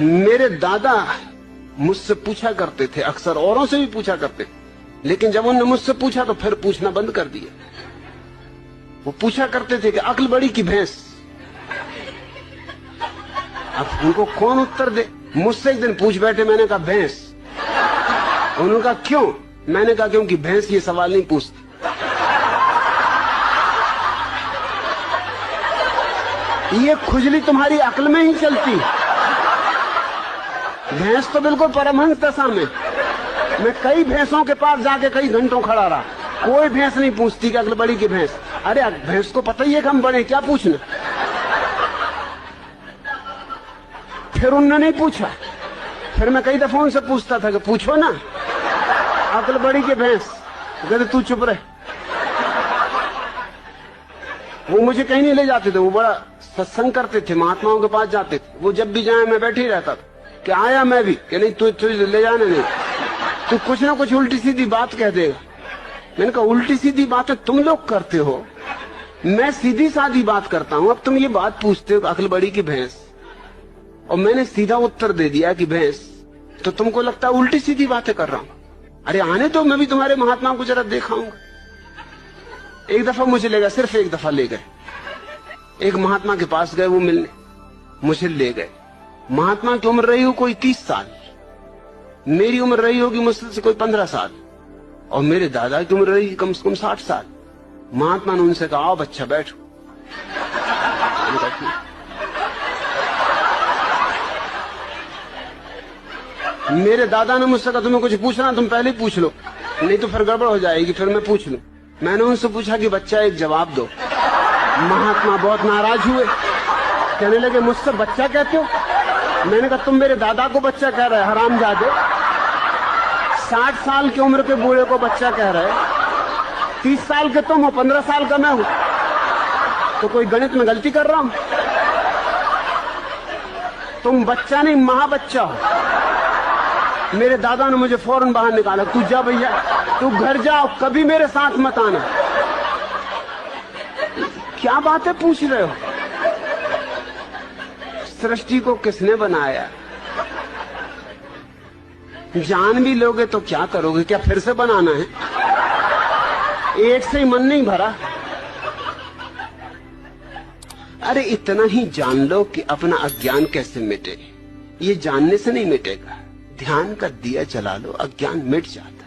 मेरे दादा मुझसे पूछा करते थे, अक्सर औरों से भी पूछा करते, लेकिन जब उन्होंने मुझसे पूछा तो फिर पूछना बंद कर दिया। वो पूछा करते थे कि अक्ल बड़ी की भैंस। अब उनको कौन उत्तर दे। मुझसे एक दिन पूछ बैठे, मैंने कहा भैंस। उन्होंने कहा क्यों? मैंने कहा क्योंकि भैंस ये सवाल नहीं पूछती। ये खुजली तुम्हारी अक्ल में ही चलती। भैंस तो बिल्कुल परमहंस दशा में। मैं कई भैंसों के पास जाके कई घंटों खड़ा रहा, कोई भैंस नहीं पूछती कि अक्ल बड़ी की भैंस। अरे भैंस को पता ही है कि हम बड़े, क्या पूछना। फिर उन्होंने नहीं पूछा। फिर मैं कई दफा उनसे पूछता था कि पूछो ना अक्ल बड़ी की भैंस। कहते तू चुप रहे। वो मुझे कहीं नहीं ले जाते थे, वो बड़ा सत्संग करते थे, महात्माओं के पास जाते थे। वो जब भी जाए मैं बैठे ही रहता था कि आया मैं भी, कि नहीं तू ले जाने नहीं, तू कुछ ना कुछ उल्टी सीधी बात कह देगा। मैंने कहा उल्टी सीधी बातें तुम लोग करते हो, मैं सीधी साधी बात करता हूं। अब तुम ये बात पूछते हो अक्ल बड़ी की भैंस, और मैंने सीधा उत्तर दे दिया कि भैंस, तो तुमको लगता है उल्टी सीधी बातें कर रहा हूं। अरे आने तो, मैं भी तुम्हारे महात्मा को जरा दिखाऊंगा। एक दफा मुझे ले गए, सिर्फ एक दफा ले गए। एक महात्मा के पास गए वो मिलने, मुझे ले गए। महात्मा की उम्र रही हो कोई 30 साल, मेरी उम्र रही होगी मुझसे से कोई 15 साल, और मेरे दादा की उम्र रही कम से कम 60 साल। महात्मा ने उनसे कहा आओ बच्चा बैठो। मेरे दादा ने मुझसे कहा तुम्हें कुछ पूछना तुम पहले ही पूछ लो, नहीं तो फिर गड़बड़ हो जाएगी, फिर मैं पूछ लूं। मैंने उनसे पूछा कि बच्चा एक जवाब दो। महात्मा बहुत नाराज हुए, कहने लगे मुझसे बच्चा कहते हो? मैंने कहा तुम मेरे दादा को बच्चा कह रहे हरामजादे, 60 साल की उम्र के बूढ़े को बच्चा कह रहे, 30 साल के तुम हो, 15 साल का मैं हूं, तो कोई गणित में गलती कर रहा हूं? तुम बच्चा नहीं महाबच्चा हो। मेरे दादा ने मुझे फौरन बाहर निकाला, तू जा भैया, तू घर जाओ, कभी मेरे साथ मत आना। क्या बातें पूछ रहे हो? सृष्टि को किसने बनाया? जान भी लोगे तो क्या करोगे? क्या फिर से बनाना है? एक से ही मन नहीं भरा। अरे इतना ही जान लो कि अपना अज्ञान कैसे मिटे। ये जानने से नहीं मिटेगा, ध्यान का दिया जला लो, अज्ञान मिट जाता।